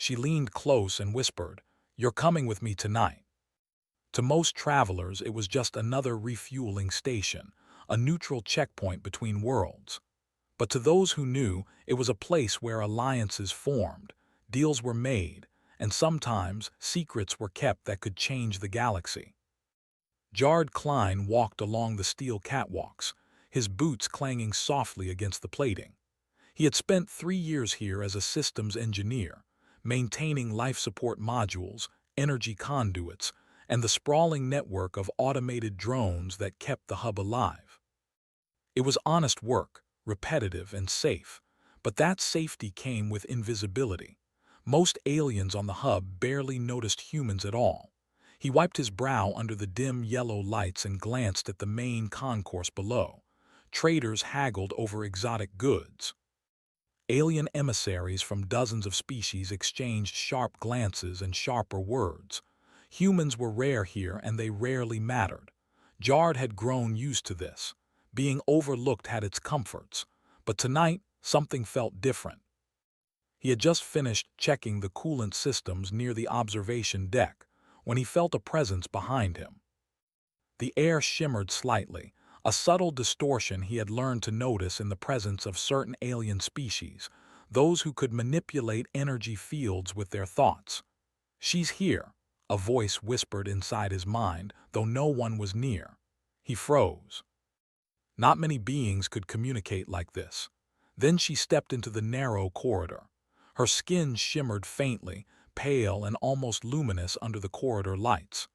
She leaned close and whispered, "You're coming with me tonight." To most travelers, it was just another refueling station, a neutral checkpoint between worlds. But to those who knew, it was a place where alliances formed, deals were made, and sometimes secrets were kept that could change the galaxy. Jard Klein walked along the steel catwalks, his boots clanging softly against the plating. He had spent 3 years here as a systems engineer, maintaining life support modules, energy conduits, and the sprawling network of automated drones that kept the hub alive. It was honest work, repetitive and safe, but that safety came with invisibility. Most aliens on the hub barely noticed humans at all. He wiped his brow under the dim yellow lights and glanced at the main concourse below. Traders haggled over exotic goods. Alien emissaries from dozens of species exchanged sharp glances and sharper words. Humans were rare here, and they rarely mattered. Jard had grown used to this. Being overlooked had its comforts, but tonight something felt different. He had just finished checking the coolant systems near the observation deck when he felt a presence behind him. The air shimmered slightly, a subtle distortion he had learned to notice in the presence of certain alien species, those who could manipulate energy fields with their thoughts. "She's here," a voice whispered inside his mind, though no one was near. He froze. Not many beings could communicate like this. Then she stepped into the narrow corridor. Her skin shimmered faintly, pale and almost luminous under the corridor lights.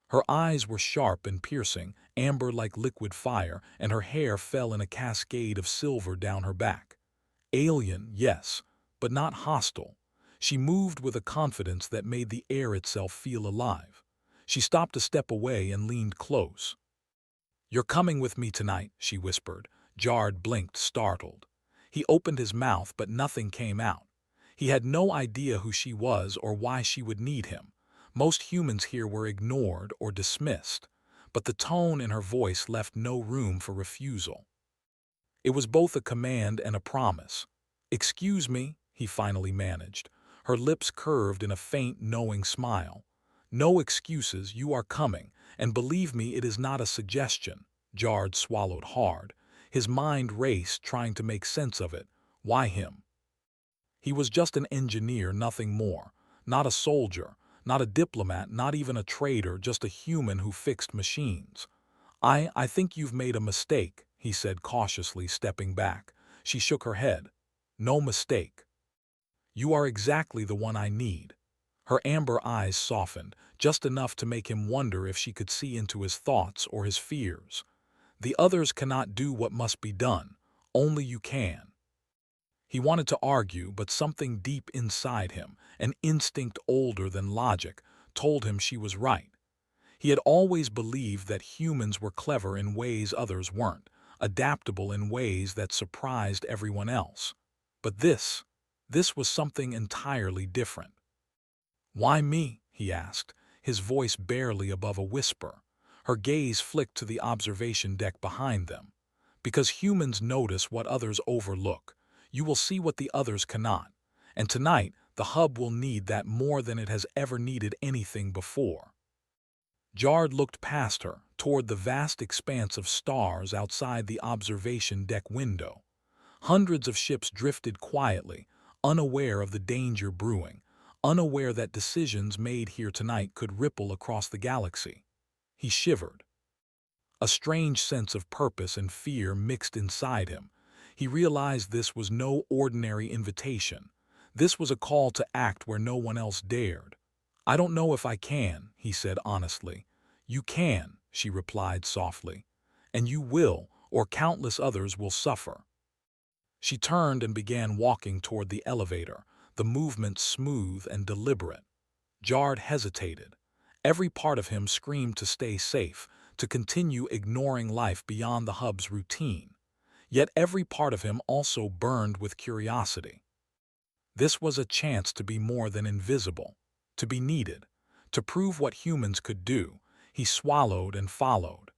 Her eyes were sharp and piercing, amber like liquid fire, and her hair fell in a cascade of silver down her back. Alien, yes, but not hostile. She moved with a confidence that made the air itself feel alive. She stopped a step away and leaned close. "You're coming with me tonight," she whispered. Jard blinked, startled. He opened his mouth, but nothing came out. He had no idea who she was or why she would need him. Most humans here were ignored or dismissed, but the tone in her voice left no room for refusal. It was both a command and a promise. "Excuse me," he finally managed. Her lips curved in a faint, knowing smile. "No excuses, you are coming, and believe me, it is not a suggestion." Jard swallowed hard. His mind raced, trying to make sense of it. Why him? He was just an engineer, nothing more. Not a soldier, not a diplomat, not even a trader, just a human who fixed machines. I think you've made a mistake," he said cautiously, stepping back. She shook her head. "No mistake. You are exactly the one I need." Her amber eyes softened, just enough to make him wonder if she could see into his thoughts or his fears. "The others cannot do what must be done. Only you can." He wanted to argue, but something deep inside him, an instinct older than logic, told him she was right. He had always believed that humans were clever in ways others weren't, adaptable in ways that surprised everyone else. But this was something entirely different. "Why me?" he asked, his voice barely above a whisper. Her gaze flicked to the observation deck behind them. "Because humans notice what others overlook. You will see what the others cannot. And tonight, the hub will need that more than it has ever needed anything before." Jard looked past her, toward the vast expanse of stars outside the observation deck window. Hundreds of ships drifted quietly, unaware of the danger brewing, unaware that decisions made here tonight could ripple across the galaxy. He shivered. A strange sense of purpose and fear mixed inside him. He realized this was no ordinary invitation. This was a call to act where no one else dared. "I don't know if I can," he said honestly. "You can," she replied softly. "And you will, or countless others will suffer." She turned and began walking toward the elevator, the movement smooth and deliberate. Jard hesitated. Every part of him screamed to stay safe, to continue ignoring life beyond the hub's routine. Yet every part of him also burned with curiosity. This was a chance to be more than invisible, to be needed, to prove what humans could do. He swallowed and followed.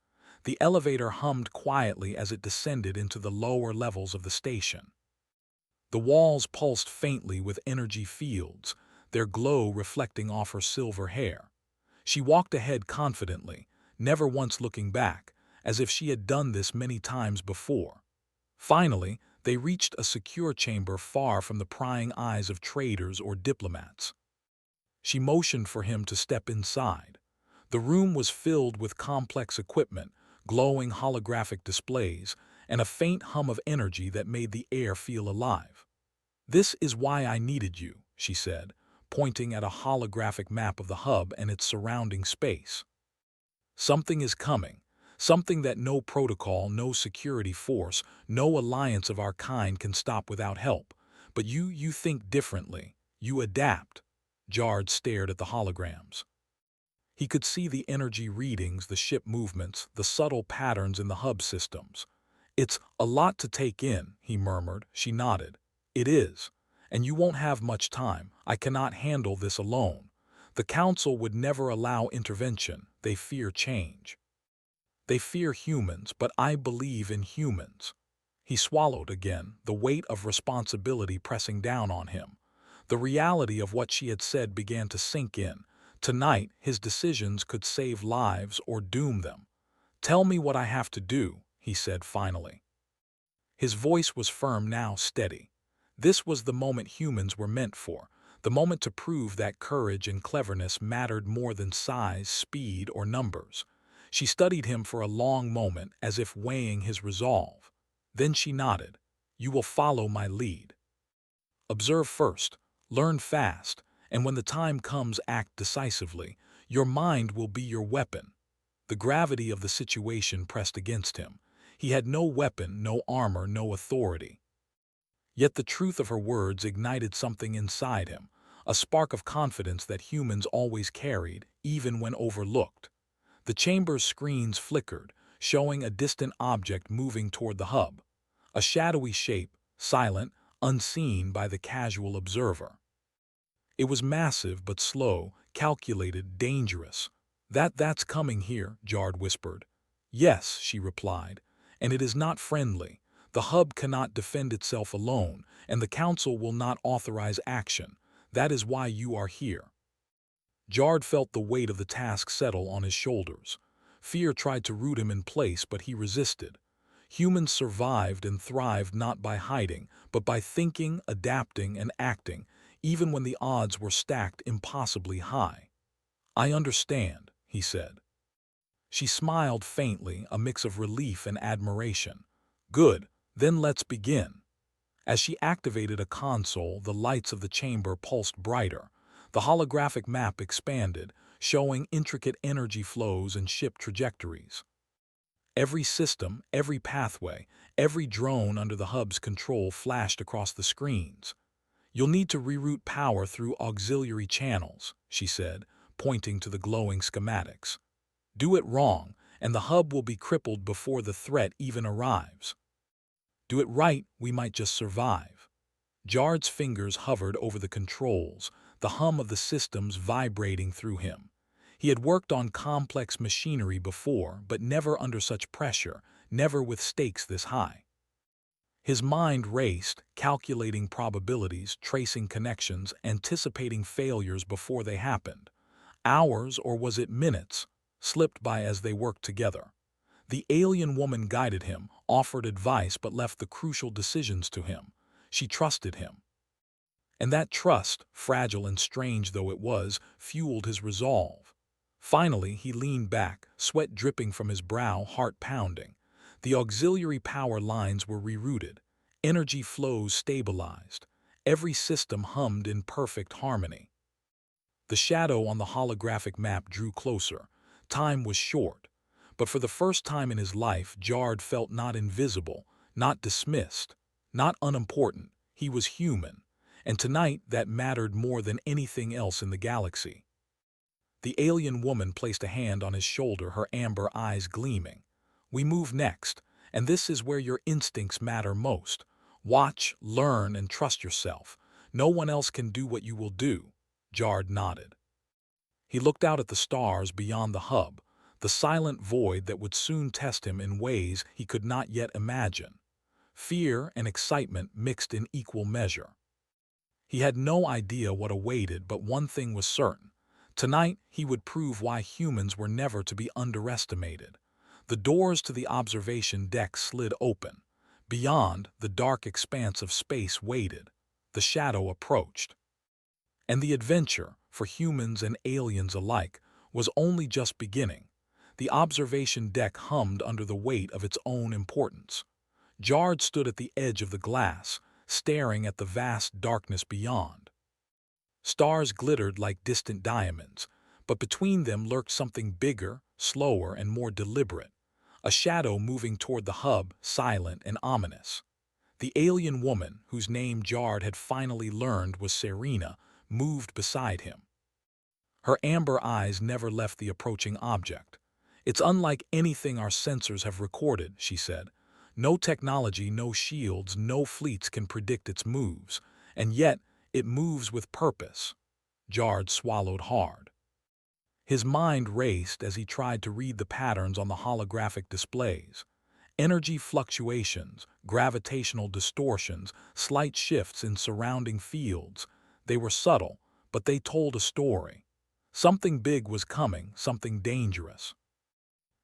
The elevator hummed quietly as it descended into the lower levels of the station. The walls pulsed faintly with energy fields, their glow reflecting off her silver hair. She walked ahead confidently, never once looking back, as if she had done this many times before. Finally, they reached a secure chamber far from the prying eyes of traders or diplomats. She motioned for him to step inside. The room was filled with complex equipment, glowing holographic displays, and a faint hum of energy that made the air feel alive. "This is why I needed you," she said, pointing at a holographic map of the hub and its surrounding space. "Something is coming, something that no protocol, no security force, no alliance of our kind can stop without help. But you think differently. You adapt." Jard stared at the holograms. He could see the energy readings, the ship movements, the subtle patterns in the hub systems. "It's a lot to take in," he murmured. She nodded. "It is. And you won't have much time. I cannot handle this alone. The Council would never allow intervention. They fear change. They fear humans, but I believe in humans." He swallowed again, the weight of responsibility pressing down on him. The reality of what she had said began to sink in. Tonight, his decisions could save lives or doom them. "Tell me what I have to do," he said finally. His voice was firm now, steady. This was the moment humans were meant for, the moment to prove that courage and cleverness mattered more than size, speed, or numbers. She studied him for a long moment, as if weighing his resolve. Then she nodded. "You will follow my lead. Observe first, learn fast, and when the time comes, act decisively. Your mind will be your weapon." The gravity of the situation pressed against him. He had no weapon, no armor, no authority. Yet the truth of her words ignited something inside him, a spark of confidence that humans always carried, even when overlooked. The chamber's screens flickered, showing a distant object moving toward the hub. A shadowy shape, silent, unseen by the casual observer. It was massive but slow, calculated, dangerous. That's coming here," Jard whispered. "Yes," she replied, "and it is not friendly. The hub cannot defend itself alone, and the Council will not authorize action. That is why you are here." Jard felt the weight of the task settle on his shoulders. Fear tried to root him in place, but he resisted. Humans survived and thrived not by hiding, but by thinking, adapting, and acting, even when the odds were stacked impossibly high. "I understand," he said. She smiled faintly, a mix of relief and admiration. "Good, then let's begin." As she activated a console, the lights of the chamber pulsed brighter. The holographic map expanded, showing intricate energy flows and ship trajectories. Every system, every pathway, every drone under the hub's control flashed across the screens. "You'll need to reroute power through auxiliary channels," she said, pointing to the glowing schematics. "Do it wrong, and the hub will be crippled before the threat even arrives. Do it right, we might just survive." Jard's fingers hovered over the controls, the hum of the systems vibrating through him. He had worked on complex machinery before, but never under such pressure, never with stakes this high. His mind raced, calculating probabilities, tracing connections, anticipating failures before they happened. Hours, or was it minutes, slipped by as they worked together. The alien woman guided him, offered advice, but left the crucial decisions to him. She trusted him. And that trust, fragile and strange though it was, fueled his resolve. Finally, he leaned back, sweat dripping from his brow, heart pounding. The auxiliary power lines were rerouted. Energy flows stabilized. Every system hummed in perfect harmony. The shadow on the holographic map drew closer. Time was short. But for the first time in his life, Jard felt not invisible, not dismissed, not unimportant. He was human. And tonight, that mattered more than anything else in the galaxy. The alien woman placed a hand on his shoulder, her amber eyes gleaming. "We move next, and this is where your instincts matter most. Watch, learn, and trust yourself. No one else can do what you will do." Jard nodded. He looked out at the stars beyond the hub, the silent void that would soon test him in ways he could not yet imagine. Fear and excitement mixed in equal measure. He had no idea what awaited, but one thing was certain. Tonight, he would prove why humans were never to be underestimated. The doors to the observation deck slid open. Beyond, the dark expanse of space waited. The shadow approached. And the adventure, for humans and aliens alike, was only just beginning. The observation deck hummed under the weight of its own importance. Jard stood at the edge of the glass, staring at the vast darkness beyond. Stars glittered like distant diamonds, but between them lurked something bigger, slower, and more deliberate. A shadow moving toward the hub, silent and ominous. The alien woman, whose name Jard had finally learned was Serena, moved beside him. Her amber eyes never left the approaching object. "It's unlike anything our sensors have recorded," she said. "No technology, no shields, no fleets can predict its moves. And yet, it moves with purpose." Jard swallowed hard. His mind raced as he tried to read the patterns on the holographic displays. Energy fluctuations, gravitational distortions, slight shifts in surrounding fields. They were subtle, but they told a story. Something big was coming, something dangerous.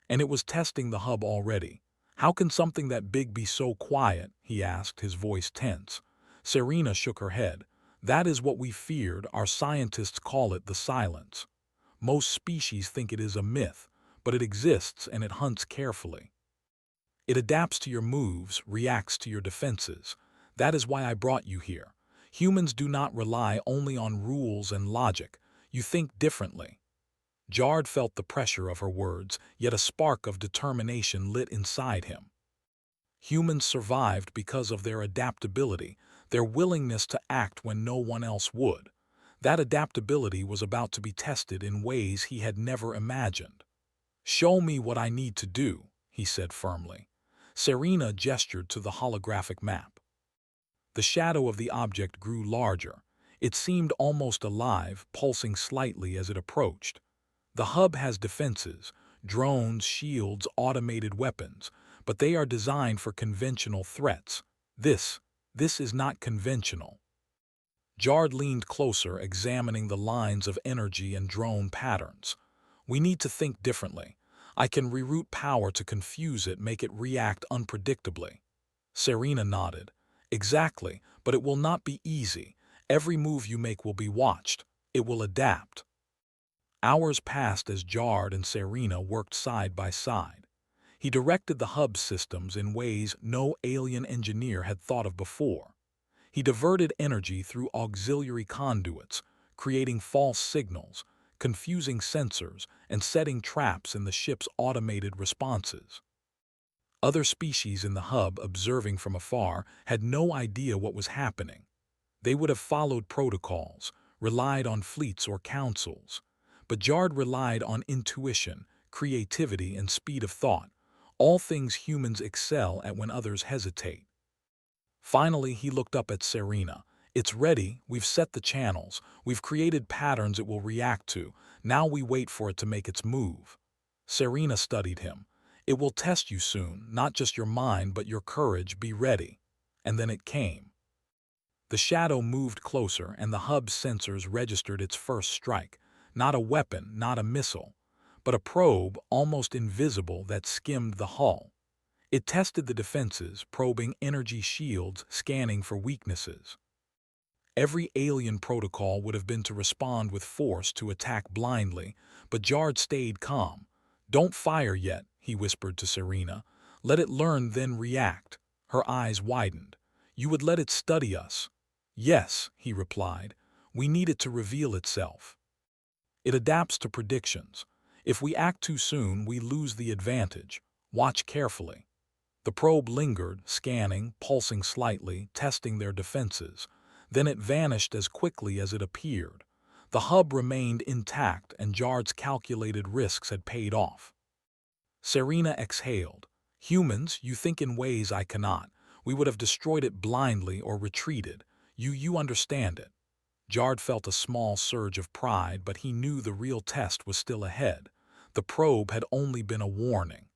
And it was testing the hub already. "How can something that big be so quiet?" he asked, his voice tense. Serena shook her head. "That is what we feared. Our scientists call it the silence. Most species think it is a myth, but it exists and it hunts carefully. It adapts to your moves, reacts to your defenses. That is why I brought you here. Humans do not rely only on rules and logic. You think differently." Jard felt the pressure of her words, yet a spark of determination lit inside him. Humans survived because of their adaptability, their willingness to act when no one else would. That adaptability was about to be tested in ways he had never imagined. "Show me what I need to do," he said firmly. Serena gestured to the holographic map. The shadow of the object grew larger. It seemed almost alive, pulsing slightly as it approached. "The hub has defenses, drones, shields, automated weapons, but they are designed for conventional threats. This is not conventional." Jard leaned closer, examining the lines of energy and drone patterns. "We need to think differently. I can reroute power to confuse it, make it react unpredictably." Serena nodded. "Exactly, but it will not be easy. Every move you make will be watched. It will adapt." Hours passed as Jard and Serena worked side by side. He directed the hub systems in ways no alien engineer had thought of before. He diverted energy through auxiliary conduits, creating false signals, confusing sensors, and setting traps in the ship's automated responses. Other species in the hub, observing from afar, had no idea what was happening. They would have followed protocols, relied on fleets or councils. But Jard relied on intuition, creativity, and speed of thought, all things humans excel at when others hesitate. Finally, he looked up at Serena. "It's ready. We've set the channels. We've created patterns it will react to. Now we wait for it to make its move." Serena studied him. "It will test you soon, not just your mind, but your courage. Be ready." And then it came. The shadow moved closer, and the hub's sensors registered its first strike. Not a weapon, not a missile, but a probe, almost invisible, that skimmed the hull. It tested the defenses, probing energy shields, scanning for weaknesses. Every alien protocol would have been to respond with force, to attack blindly, but Jard stayed calm. "Don't fire yet," he whispered to Serena. "Let it learn, then react." Her eyes widened. "You would let it study us?" "Yes," he replied. "We need it to reveal itself. It adapts to predictions. If we act too soon, we lose the advantage. Watch carefully." The probe lingered, scanning, pulsing slightly, testing their defenses. Then it vanished as quickly as it appeared. The hub remained intact, and Jard's calculated risks had paid off. Serena exhaled. "Humans, you think in ways I cannot. We would have destroyed it blindly or retreated. You understand it." Jard felt a small surge of pride, but he knew the real test was still ahead. The probe had only been a warning.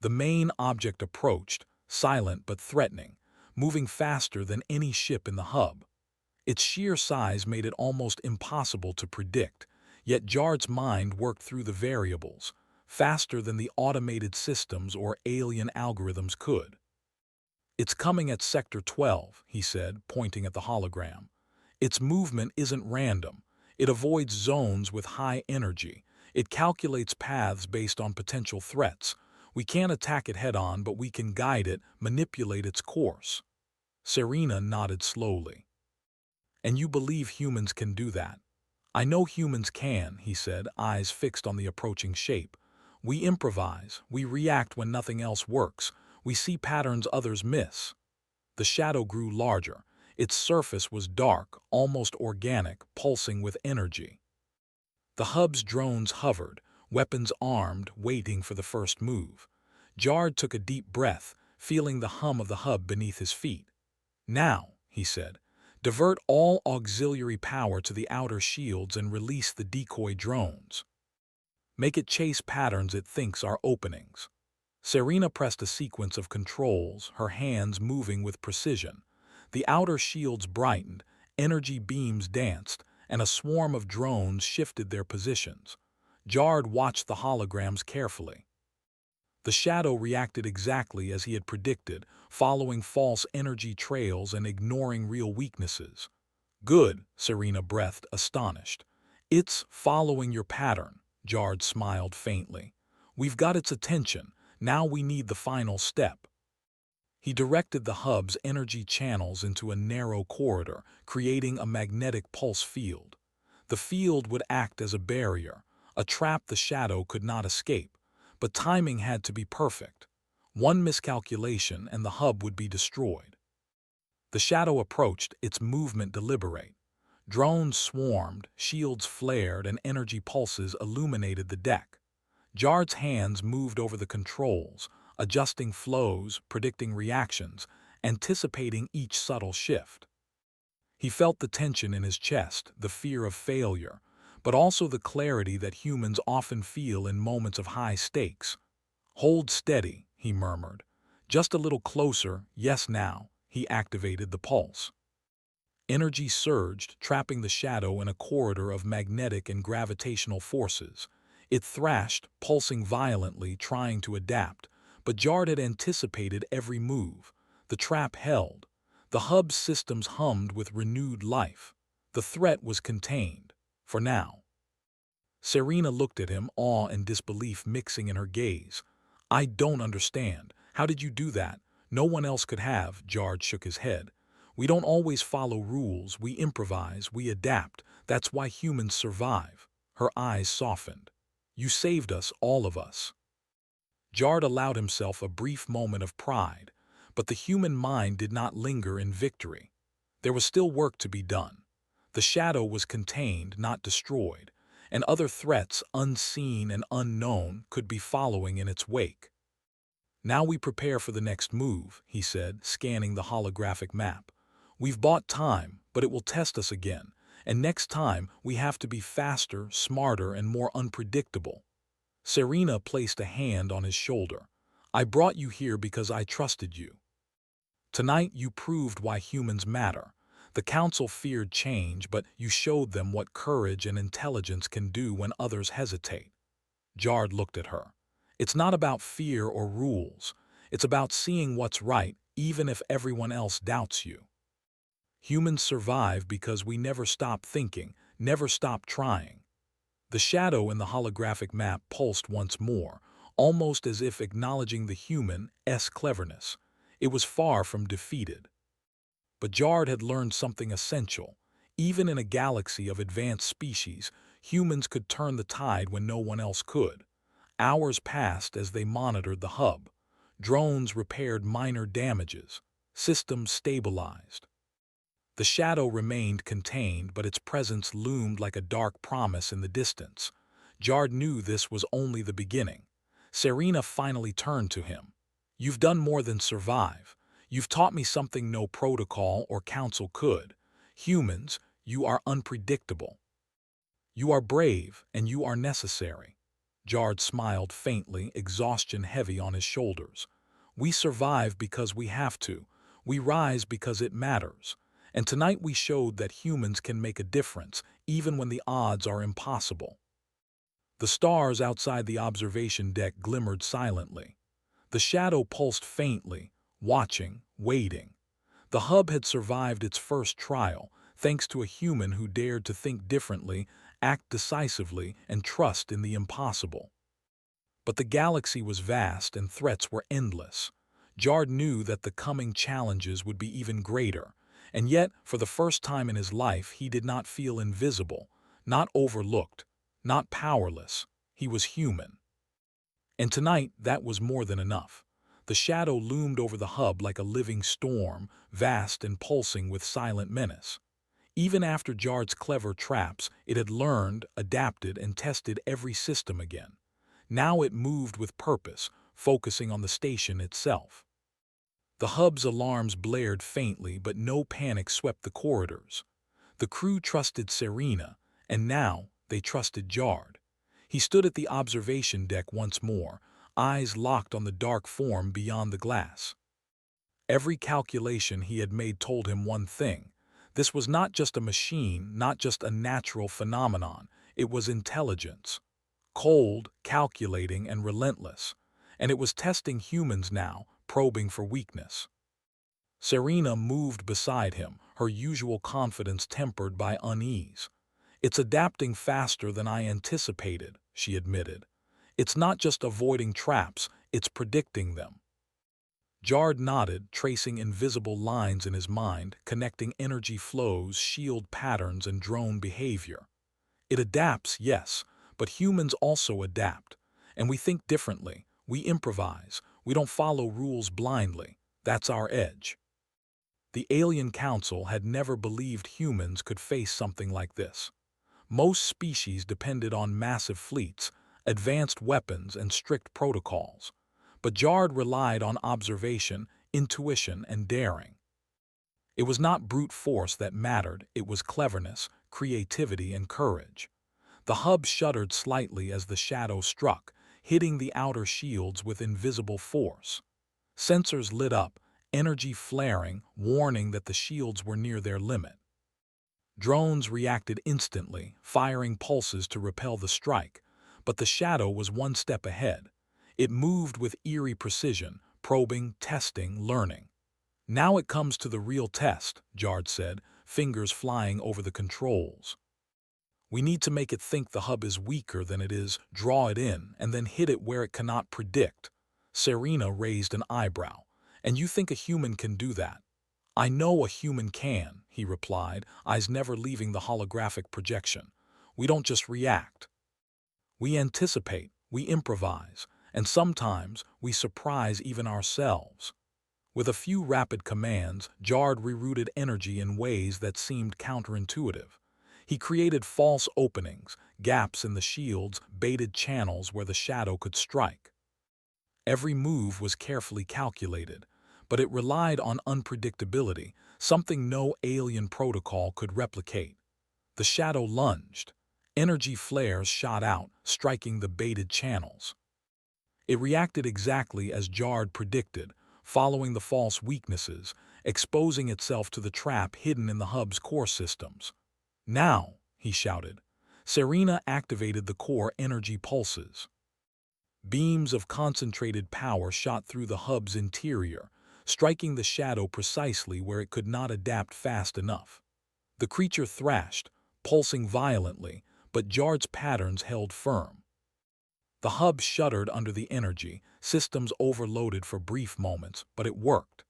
The main object approached, silent but threatening, moving faster than any ship in the hub. Its sheer size made it almost impossible to predict, yet Jard's mind worked through the variables, faster than the automated systems or alien algorithms could. "It's coming at Sector 12, he said, pointing at the hologram. "Its movement isn't random. It avoids zones with high energy. It calculates paths based on potential threats. We can't attack it head-on, but we can guide it, manipulate its course." Serena nodded slowly. "And you believe humans can do that?" "I know humans can," he said, eyes fixed on the approaching shape. "We improvise, we react when nothing else works, we see patterns others miss." The shadow grew larger. Its surface was dark, almost organic, pulsing with energy. The hub's drones hovered, weapons armed, waiting for the first move. Jard took a deep breath, feeling the hum of the hub beneath his feet. "Now," he said, "divert all auxiliary power to the outer shields and release the decoy drones. Make it chase patterns it thinks are openings." Serena pressed a sequence of controls, her hands moving with precision. The outer shields brightened, energy beams danced, and a swarm of drones shifted their positions. Jard watched the holograms carefully. The shadow reacted exactly as he had predicted, following false energy trails and ignoring real weaknesses. "Good," Serena breathed, astonished. "It's following your pattern," Jard smiled faintly. "We've got its attention. Now we need the final step." He directed the hub's energy channels into a narrow corridor, creating a magnetic pulse field. The field would act as a barrier, a trap the shadow could not escape, but timing had to be perfect. One miscalculation and the hub would be destroyed. The shadow approached, its movement deliberate. Drones swarmed, shields flared, and energy pulses illuminated the deck. Jard's hands moved over the controls, adjusting flows, predicting reactions, anticipating each subtle shift. He felt the tension in his chest, the fear of failure, but also the clarity that humans often feel in moments of high stakes. "Hold steady," he murmured. "Just a little closer, yes now." He activated the pulse. Energy surged, trapping the shadow in a corridor of magnetic and gravitational forces. It thrashed, pulsing violently, trying to adapt, but Jard had anticipated every move. The trap held. The hub's systems hummed with renewed life. The threat was contained, for now. Serena looked at him, awe and disbelief mixing in her gaze. "I don't understand. How did you do that? No one else could have." Jard shook his head. "We don't always follow rules. We improvise, we adapt. That's why humans survive." Her eyes softened. "You saved us, all of us." Jard allowed himself a brief moment of pride, but the human mind did not linger in victory. There was still work to be done. The shadow was contained, not destroyed, and other threats, unseen and unknown, could be following in its wake. "Now we prepare for the next move," he said, scanning the holographic map. "We've bought time, but it will test us again, and next time we have to be faster, smarter, and more unpredictable." Serena placed a hand on his shoulder. "I brought you here because I trusted you. Tonight you proved why humans matter. The Council feared change, but you showed them what courage and intelligence can do when others hesitate." Jard looked at her. "It's not about fear or rules. It's about seeing what's right, even if everyone else doubts you. Humans survive because we never stop thinking, never stop trying." The shadow in the holographic map pulsed once more, almost as if acknowledging the human's cleverness. It was far from defeated. But Jard had learned something essential. Even in a galaxy of advanced species, humans could turn the tide when no one else could. Hours passed as they monitored the hub. Drones repaired minor damages. Systems stabilized. The shadow remained contained, but its presence loomed like a dark promise in the distance. Jard knew this was only the beginning. Serena finally turned to him. "You've done more than survive. You've taught me something no protocol or council could. Humans, you are unpredictable. You are brave, and you are necessary." Jard smiled faintly, exhaustion heavy on his shoulders. We survive because we have to. We rise because it matters. And tonight we showed that humans can make a difference, even when the odds are impossible. The stars outside the observation deck glimmered silently. The shadow pulsed faintly, watching, waiting. The hub had survived its first trial, thanks to a human who dared to think differently, act decisively, and trust in the impossible. But the galaxy was vast and threats were endless. Jard knew that the coming challenges would be even greater, and yet, for the first time in his life, he did not feel invisible, not overlooked, not powerless. He was human. And tonight, that was more than enough. The shadow loomed over the hub like a living storm, vast and pulsing with silent menace. Even after Jard's clever traps, it had learned, adapted, and tested every system again. Now it moved with purpose, focusing on the station itself. The hub's alarms blared faintly, but no panic swept the corridors. The crew trusted Serena, and now they trusted Jard. He stood at the observation deck once more, eyes locked on the dark form beyond the glass. Every calculation he had made told him one thing. This was not just a machine, not just a natural phenomenon. It was intelligence. Cold, calculating, and relentless. And it was testing humans now, probing for weakness. Serena moved beside him, her usual confidence tempered by unease. "It's adapting faster than I anticipated," she admitted. "It's not just avoiding traps, it's predicting them." Jard nodded, tracing invisible lines in his mind, connecting energy flows, shield patterns, and drone behavior. It adapts, yes, but humans also adapt. And we think differently. We improvise. We don't follow rules blindly. That's our edge. The Alien Council had never believed humans could face something like this. Most species depended on massive fleets, advanced weapons, and strict protocols. But Jard relied on observation, intuition, and daring. It was not brute force that mattered, it was cleverness, creativity, and courage. The hub shuddered slightly as the shadow struck, hitting the outer shields with invisible force. Sensors lit up, energy flaring, warning that the shields were near their limit. Drones reacted instantly, firing pulses to repel the strike, but the shadow was one step ahead. It moved with eerie precision, probing, testing, learning. "Now it comes to the real test," Jard said, fingers flying over the controls. "We need to make it think the hub is weaker than it is, draw it in, and then hit it where it cannot predict." Serena raised an eyebrow. "And you think a human can do that?" "I know a human can," he replied, eyes never leaving the holographic projection. "We don't just react. We anticipate, we improvise, and sometimes we surprise even ourselves." With a few rapid commands, Jard rerouted energy in ways that seemed counterintuitive. He created false openings, gaps in the shields, baited channels where the shadow could strike. Every move was carefully calculated, but it relied on unpredictability, something no alien protocol could replicate. The shadow lunged. Energy flares shot out, striking the baited channels. It reacted exactly as Jard predicted, following the false weaknesses, exposing itself to the trap hidden in the hub's core systems. "Now," he shouted. Serena activated the core energy pulses. Beams of concentrated power shot through the hub's interior, striking the shadow precisely where it could not adapt fast enough. The creature thrashed, pulsing violently, but Jard's patterns held firm. The hub shuddered under the energy, systems overloaded for brief moments, but it worked.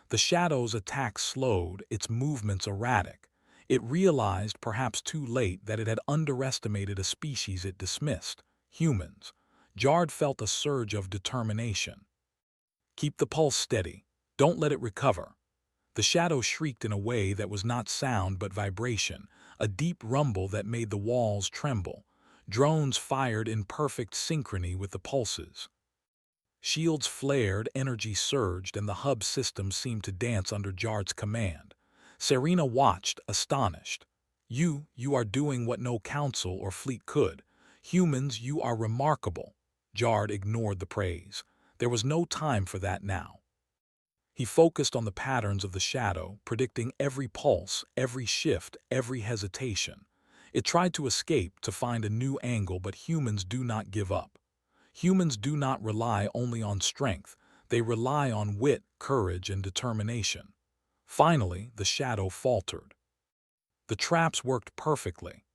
The shadow's attack slowed, its movements erratic. It realized, perhaps too late, that it had underestimated a species it dismissed, humans. Jard felt a surge of determination. "Keep the pulse steady. Don't let it recover." The shadow shrieked in a way that was not sound but vibration, a deep rumble that made the walls tremble. Drones fired in perfect synchrony with the pulses. Shields flared, energy surged, and the hub system seemed to dance under Jard's command. Serena watched, astonished. You are doing what no council or fleet could. Humans, you are remarkable." Jard ignored the praise. There was no time for that now. He focused on the patterns of the shadow, predicting every pulse, every shift, every hesitation. It tried to escape, to find a new angle, but humans do not give up. Humans do not rely only on strength, they rely on wit, courage, and determination. Finally, the shadow faltered. The traps worked perfectly.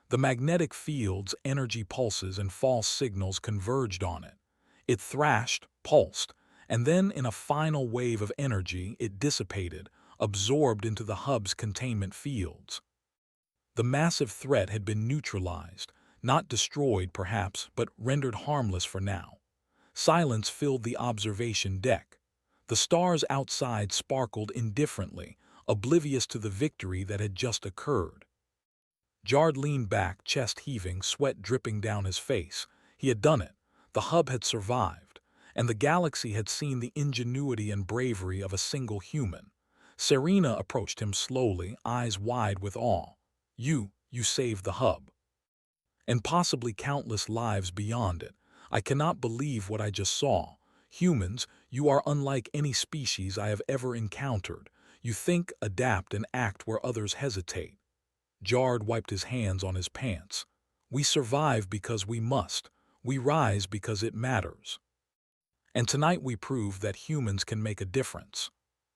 The magnetic fields, energy pulses, and false signals converged on it. It thrashed, pulsed, and then in a final wave of energy it dissipated, absorbed into the hub's containment fields. The massive threat had been neutralized, not destroyed perhaps, but rendered harmless for now. Silence filled the observation deck. The stars outside sparkled indifferently, oblivious to the victory that had just occurred. Jard leaned back, chest heaving, sweat dripping down his face. He had done it. The hub had survived, and the galaxy had seen the ingenuity and bravery of a single human. Serena approached him slowly, eyes wide with awe. You saved the hub. And possibly countless lives beyond it. I cannot believe what I just saw. Humans, you are unlike any species I have ever encountered. You think, adapt, and act where others hesitate. Jard wiped his hands on his pants. We survive because we must. We rise because it matters. And tonight we prove that humans can make a difference.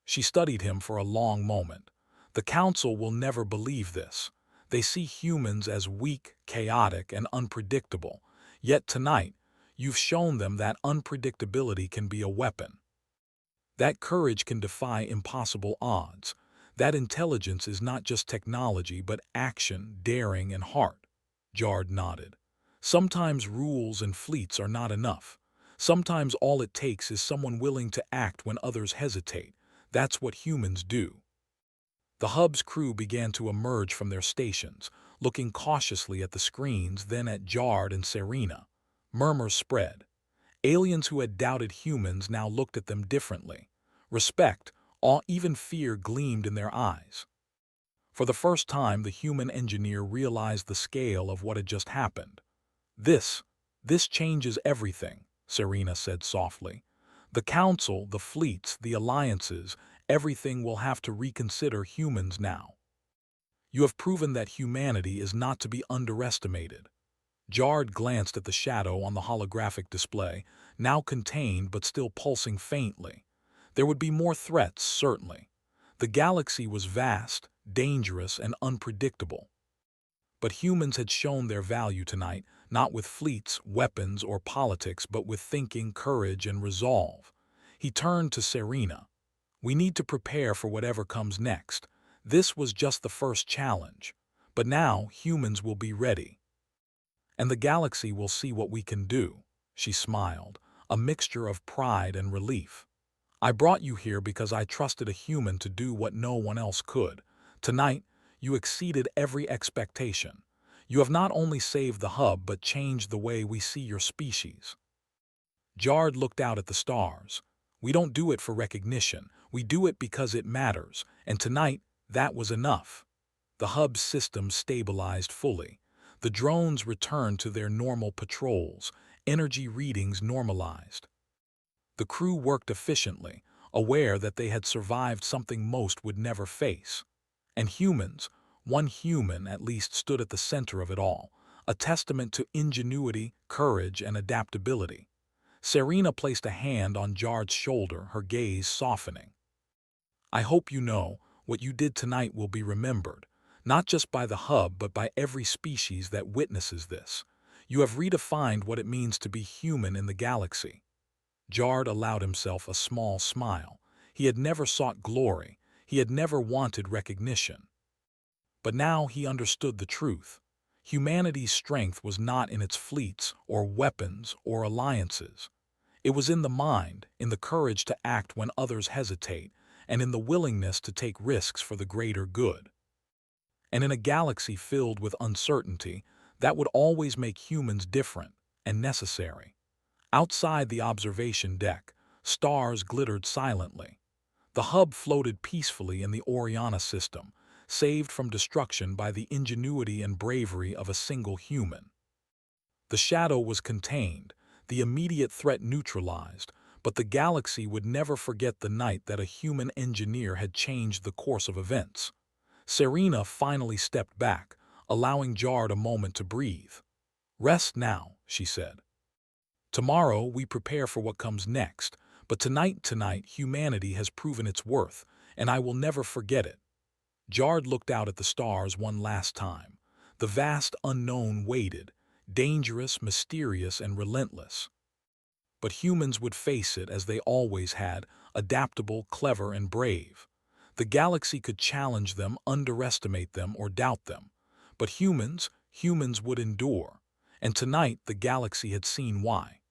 She studied him for a long moment. The Council will never believe this. They see humans as weak, chaotic, and unpredictable. Yet tonight, you've shown them that unpredictability can be a weapon. That courage can defy impossible odds. That intelligence is not just technology, but action, daring, and heart. Jard nodded. Sometimes rules and fleets are not enough. Sometimes all it takes is someone willing to act when others hesitate. That's what humans do. The hub's crew began to emerge from their stations, looking cautiously at the screens, then at Jard and Serena. Murmurs spread. Aliens who had doubted humans now looked at them differently. Respect, awe, even fear gleamed in their eyes. For the first time, the human engineer realized the scale of what had just happened. This changes everything, Serena said softly. The Council, the fleets, the alliances, everything will have to reconsider humans now. You have proven that humanity is not to be underestimated. Jard glanced at the shadow on the holographic display, now contained but still pulsing faintly. There would be more threats, certainly. The galaxy was vast, dangerous, and unpredictable. But humans had shown their value tonight, not with fleets, weapons, or politics, but with thinking, courage, and resolve. He turned to Serena. We need to prepare for whatever comes next. This was just the first challenge. But now humans will be ready. And the galaxy will see what we can do. She smiled, a mixture of pride and relief. I brought you here because I trusted a human to do what no one else could. Tonight, you exceeded every expectation. You have not only saved the hub, but changed the way we see your species. Jard looked out at the stars. We don't do it for recognition. We do it because it matters. And tonight, that was enough. The hub's system stabilized fully. The drones returned to their normal patrols. Energy readings normalized. The crew worked efficiently, aware that they had survived something most would never face. And humans, one human at least, stood at the center of it all, a testament to ingenuity, courage, and adaptability. Serena placed a hand on Jard's shoulder, her gaze softening. I hope you know, what you did tonight will be remembered, not just by the hub, but by every species that witnesses this. You have redefined what it means to be human in the galaxy. Jard allowed himself a small smile. He had never sought glory. He had never wanted recognition. But now he understood the truth. Humanity's strength was not in its fleets or weapons or alliances. It was in the mind, in the courage to act when others hesitate, and in the willingness to take risks for the greater good. And in a galaxy filled with uncertainty, that would always make humans different and necessary. Outside the observation deck, stars glittered silently. The hub floated peacefully in the Oriana system, saved from destruction by the ingenuity and bravery of a single human. The shadow was contained, the immediate threat neutralized, But the galaxy would never forget the night that a human engineer had changed the course of events. Serena finally stepped back, allowing Jard a moment to breathe. "Rest now," she said. "Tomorrow we prepare for what comes next, but tonight humanity has proven its worth, and I will never forget it." Jard looked out at the stars one last time. The vast unknown waited, dangerous, mysterious, and relentless. But humans would face it as they always had, adaptable, clever, and brave. The galaxy could challenge them, underestimate them, or doubt them. But humans would endure. And tonight the galaxy had seen why.